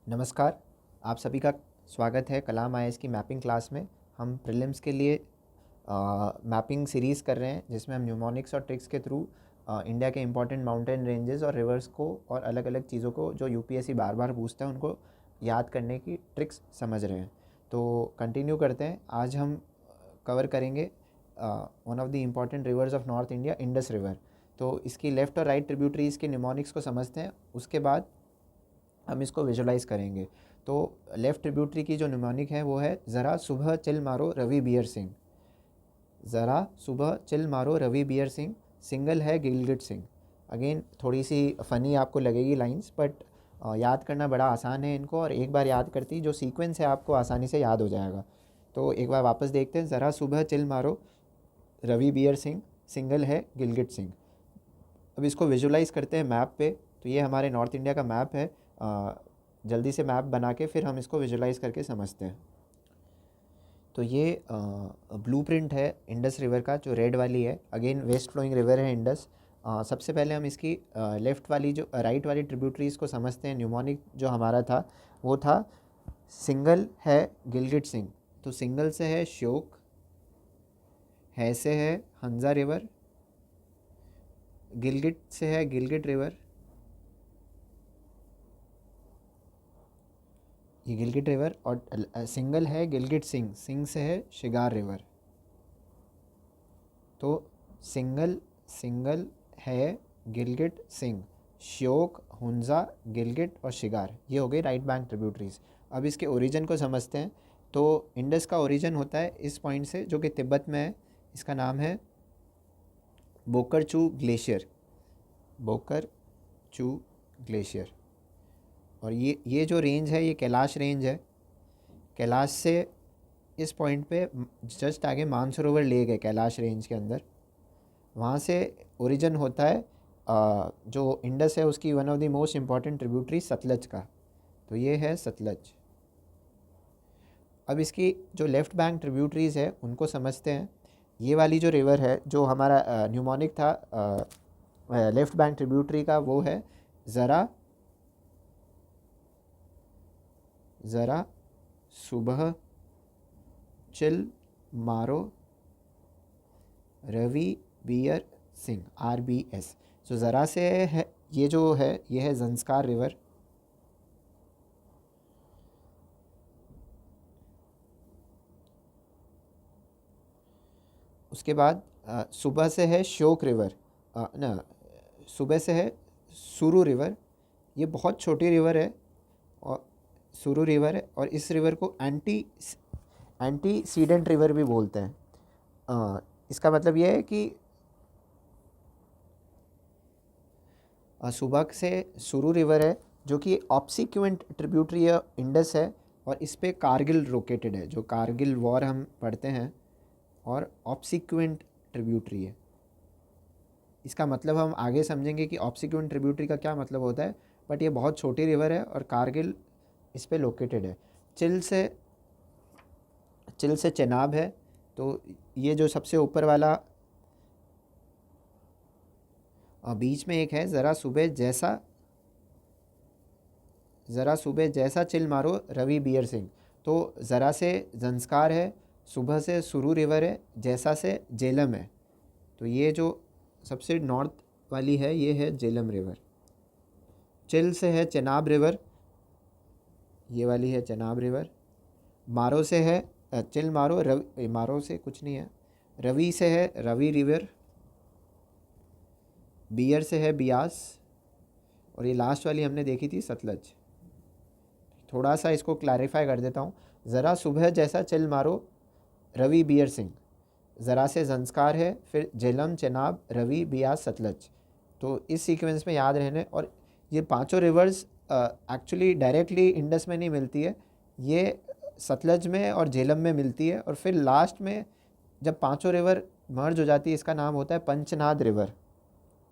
नमस्कार, आप सभी का स्वागत है कलाम आईएएस की मैपिंग क्लास में। हम प्रीलिम्स के लिए मैपिंग सीरीज़ कर रहे हैं जिसमें हम न्यूमोनिक्स और ट्रिक्स के थ्रू इंडिया के इंपॉर्टेंट माउंटेन रेंजेस और रिवर्स को और अलग अलग चीज़ों को जो यूपीएससी बार बार पूछता है उनको याद करने की ट्रिक्स समझ रहे हैं। तो कंटिन्यू करते हैं। आज हम कवर करेंगे one of the important reverse of north India, Indus river. तो इसकी लेफ़्ट और राइट ट्रिब्यूटरीज़ के न्यूमोनिक्स को समझते हैं, उसके बाद हम इसको विजुलाइज करेंगे। तो लेफ़्ट ट्रिब्यूटरी की जो निमोनिक है वो है ज़रा सुबह चिल मारो रवि बियर सिंह। ज़रा सुबह चिल मारो रवि बियर सिंह, सिंगल है गिलगिट सिंह। अगेन थोड़ी सी फ़नी आपको लगेगी लाइंस, बट याद करना बड़ा आसान है इनको, और एक बार याद करती जो सीक्वेंस है आपको आसानी से याद हो जाएगा। तो एक बार वापस देखते हैं। ज़रा सुबह चिल मारो रवि बियर सिंह, सिंगल है गिलगिट सिंह। अब इसको विजुलाइज़ करते हैं मैप पे। तो ये हमारे नॉर्थ इंडिया का मैप है। जल्दी से मैप बना के फिर हम इसको विजुलाइज़ करके समझते हैं। तो ये ब्लूप्रिंट है इंडस रिवर का, जो रेड वाली है। अगेन वेस्ट फ्लोइंग रिवर है इंडस। सबसे पहले हम इसकी लेफ़्ट वाली जो राइट वाली ट्रिब्यूटरीज़ को समझते हैं। न्यूमोनिक जो हमारा था वो था सिंगल है गिलगिट सिंह। तो सिंगल से है श्योक, है से है हंजा रिवर, गिलगिट से है गिलगिट रिवर, ये गिलगिट रिवर, और सिंगल है गिलगिट सिंह, सिंह से है शिगार रिवर। तो सिंगल सिंगल है गिलगिट सिंह, श्योक, हुंजा, गिलगिट और शिगार, ये हो गई राइट बैंक ट्रिब्यूटरीज। अब इसके ओरिजिन को समझते हैं। तो इंडस का ओरिजिन होता है इस पॉइंट से जो कि तिब्बत में है। इसका नाम है बोकर-चू ग्लेशियर, बोकर-चू ग्लेशियर। और ये जो रेंज है ये कैलाश रेंज है। कैलाश से इस पॉइंट पे जस्ट आगे मानसरोवर लेक है कैलाश रेंज के अंदर, वहाँ से ओरिजिन होता है जो इंडस है उसकी one of the most important tributary Sutlej का। तो ये है सतलज। अब इसकी जो लेफ़्ट बैंक ट्रिब्यूटरीज है उनको समझते हैं। ये वाली जो रिवर है जो हमारा न्यूमोनिक था लेफ़्ट बैंक ट्रिब्यूटरी का, वो है ज़रा ज़रा सुबह चिल मारो रवि बियर सिंह, RBS। सो ज़रा से है, ये जो है ये है जंस्कार रिवर। उसके बाद सुबह से है श्योक रिवर, ना, सुबह से है सुरु रिवर। ये बहुत छोटी रिवर है और सुरु रिवर है, और इस रिवर को एंटीसीडेंट रिवर भी बोलते हैं। इसका मतलब ये है कि सुबह से सुरु रिवर है जो कि ऑब्सिक्वेंट ट्रिब्यूटरी इंडस है, और इस पे कारगिल लोकेटेड है, जो कारगिल वॉर हम पढ़ते हैं, और ऑब्सिक्वेंट ट्रिब्यूटरी है। इसका मतलब हम आगे समझेंगे कि ऑब्सिक्वेंट ट्रिब्यूटरी का क्या मतलब होता है, बट ये बहुत छोटी रिवर है और कारगिल इस पे लोकेटेड है। चिल से चेनाब है। तो ये जो सबसे ऊपर वाला बीच में एक है ज़रा सुबह जैसा चिल मारो रवि बियर सिंह। तो ज़रा से जंस्कार है, सुबह से सुरु रिवर है, जैसा से जेलम है। तो ये जो सबसे नॉर्थ वाली है ये है जेलम रिवर। चिल से है चेनाब रिवर, ये वाली है चेनाब रिवर। मारो से है चिल मारो रवि, मारो से कुछ नहीं है। रवि से है रवि रिवर, बियर से है बियास, और ये लास्ट वाली हमने देखी थी सतलज। थोड़ा सा इसको क्लैरिफाई कर देता हूँ। ज़रा सुबह जैसा चिल मारो रवि बियर सिंह, ज़रा से जंस्कार है, फिर झेलम, चेनाब, रवि, बियास, सतलज। तो इस सीक्वेंस में याद रहने। और ये पांचों रिवर्स एक्चुअली डायरेक्टली इंडस में नहीं मिलती है, ये सतलज में और झेलम में मिलती है, और फिर लास्ट में जब पांचों रिवर मर्ज हो जाती है इसका नाम होता है Panchnad river.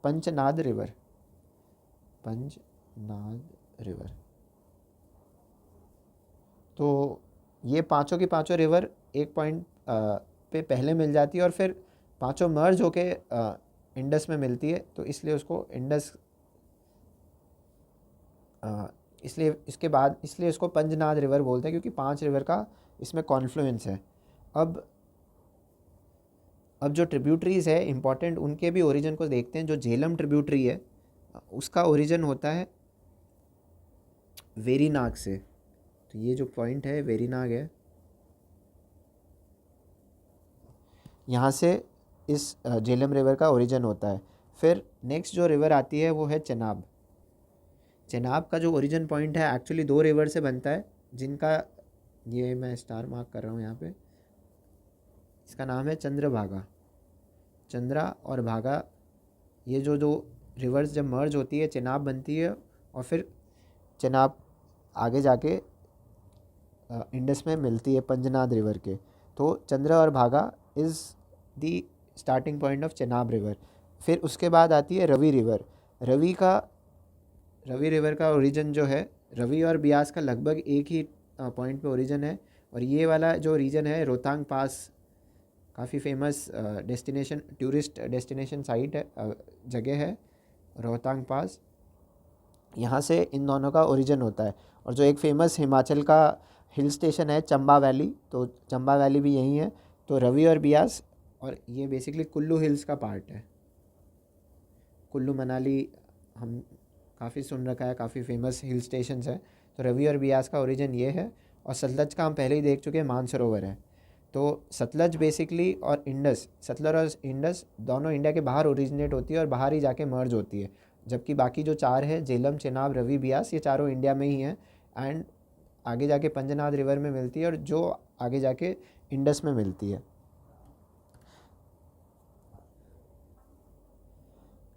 Panchnad river, Panchnad river. तो ये पांचों की पांचों रिवर एक पॉइंट पे पहले मिल जाती है, और फिर पांचों मर्ज होके इंडस में मिलती है। तो इसलिए उसको इंडस इसलिए इसके बाद इसलिए इसको पंजनाद रिवर बोलते हैं, क्योंकि 5 रिवर का इसमें कॉन्फ्लुएंस है। अब जो ट्रिब्यूटरीज़ है इंपॉर्टेंट, उनके भी ओरिजिन को देखते हैं। जो झेलम ट्रिब्यूटरी है उसका ओरिजिन होता है वेरीनाग से। तो ये जो पॉइंट है वेरीनाग है, यहाँ से इस झेलम रिवर का ओरिजिन होता है। फिर नेक्स्ट जो रिवर आती है वो है चेनाब। चेनाब का जो ओरिजिन पॉइंट है एक्चुअली 2 रिवर से बनता है, जिनका ये मैं स्टार मार्क कर रहा हूँ यहाँ पे। इसका नाम है चंद्रभागा। चंद्रा और भागा, ये जो जो रिवर्स जब मर्ज होती है चेनाब बनती है, और फिर चेनाब आगे जाके इंडस में मिलती है पंजनाद रिवर के। तो चंद्रा और भागा is the starting point of Chenab river. फिर उसके बाद आती है रवि रिवर। रवि रिवर का ओरिजिन जो है, रवि और ब्यास का लगभग एक ही पॉइंट पे ओरिजिन है। और ये वाला जो रीजन है रोहतांग पास, काफ़ी famous destination, tourist destination site है, जगह है रोहतांग पास। यहाँ से इन दोनों का ओरिजिन होता है। और जो एक फेमस हिमाचल का हिल स्टेशन है चंबा वैली, तो चंबा वैली भी यहीं है। तो रवि और ब्यास, और ये बेसिकली कुल्लू हिल्स का पार्ट है। कुल्लू मनाली हम काफ़ी सुन रखा है, काफ़ी फेमस हिल स्टेशंस हैं। तो रवि और ब्यास का ओरिजिन ये है। और सतलज का हम पहले ही देख चुके हैं, मानसरोवर है। तो सतलज बेसिकली और इंडस, सतलज और इंडस दोनों इंडिया के बाहर ओरिजिनेट होती है और बाहर ही जाके मर्ज होती है। जबकि बाकी जो 4 है, झेलम, चेनाब, रवि, ब्यास, ये चारों इंडिया में ही हैं। एंड आगे जाके पंजनाद रिवर में मिलती है, और जो आगे जाके इंडस में मिलती है।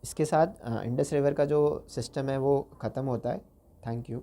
इसके साथ इंडस रिवर का जो सिस्टम है वो ख़त्म होता है। Thank you.